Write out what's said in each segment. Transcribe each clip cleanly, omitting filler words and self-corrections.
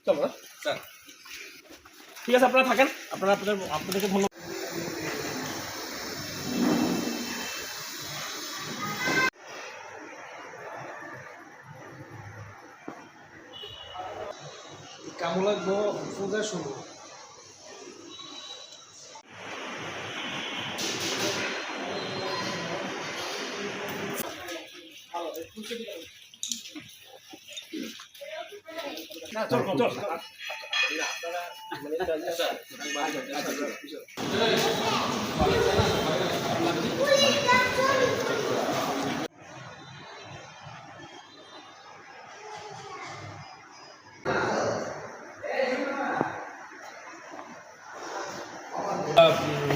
চলো স্যার, ঠিক আছে, আপনারা থাকেন, আপনাদেরকে ধন্যবাদ। কেমন লাগবো সোজা শুরু। না চল চল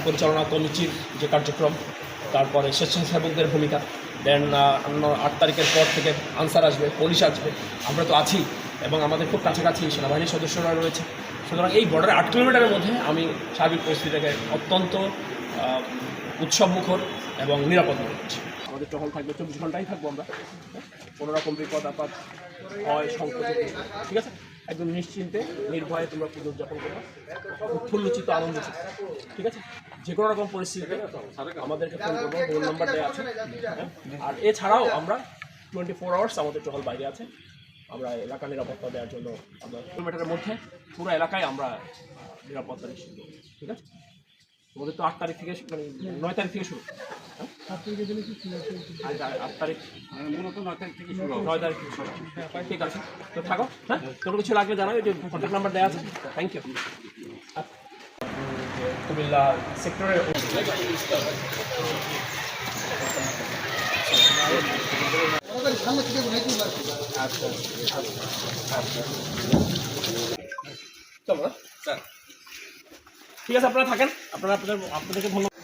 পরিচালনা কমিটির যে কার্যক্রম, তারপরে স্বেচ্ছাসেবকদের ভূমিকা, দেন 8 তারিখের পর থেকে আনসার আসবে, পুলিশ আসবে, আমরা তো আছি এবং আমাদের খুব কাছাকাছি সেনাবাহিনীর সদস্যরা রয়েছে। সুতরাং এই বর্ডারের 8 কিলোমিটারের মধ্যে আমি সার্বিক পরিস্থিতিটাকে অত্যন্ত উৎসবমুখর এবং নিরাপদ মনে করছি। আমাদের টহল থাকবে, 24 ঘন্টাই থাকবো আমরা, কোনো রকম বিপদ আপদ হয় সংকোচে, ঠিক আছে, একদম নিশ্চিন্তে নির্ভয়ে তোমরা পুজো উদযাপন করবে, উৎফুল্লচিত আনন্দিত, ঠিক আছে। যে কোনো রকম পরিস্থিতিতে আমাদেরকে ফোন করবো, ফোন নাম্বার দেওয়া আছে। আর এছাড়াও আমরা 24 আওয়ার্স আমাদের টহল বাইরে আছে। আমরা এলাকা নিরাপত্তা দেওয়ার জন্য আমরা কিলোমিটারের মধ্যে পুরো এলাকায় আমরা নিরাপত্তা নিশ্চিত করব, ঠিক আছে। আমাদের তো 8 তারিখ থেকে, মানে 9 তারিখ থেকে শুরু, 8 তারিখ মূলত 9 তারিখ থেকে শুরু, 9 তারিখ থেকে শুরু, ঠিক আছে। তো থাকো, হ্যাঁ, কোনো কিছু লাগলে জানাও, যে কন্ট্যাক্ট নাম্বার দেওয়া আছে। Thank you. কুমিল্লা সেক্টরের চলো স্যার, ঠিক আছে, আপনারা থাকেন, আপনাদেরকে ধন্যবাদ।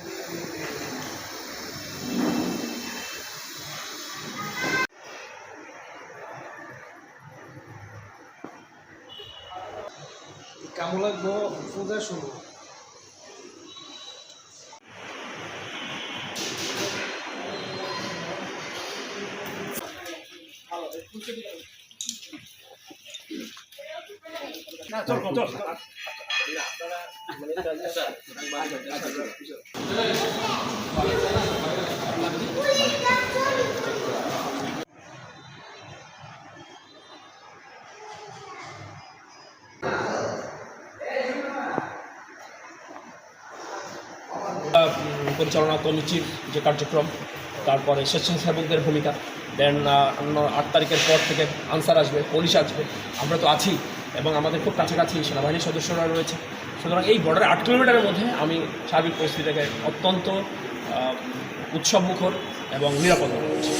কেমন লাগবো সোজা শুরু। না চল চল পরিচালনা কমিটির যে কার্যক্রম, তারপরে স্বেচ্ছাসেবকদের ভূমিকা, দেন 8 তারিখের পর থেকে আনসার আসবে, পুলিশ আসবে, আমরা তো আছি এবং আমাদের খুব কাছাকাছি সেনাবাহিনীর সদস্যরা রয়েছে। সুতরাং এই বর্ডারের 8 কিলোমিটারের মধ্যে আমি সার্বিক পরিস্থিতিটাকে অত্যন্ত উৎসবমুখর এবং নিরাপদ মনে করছি।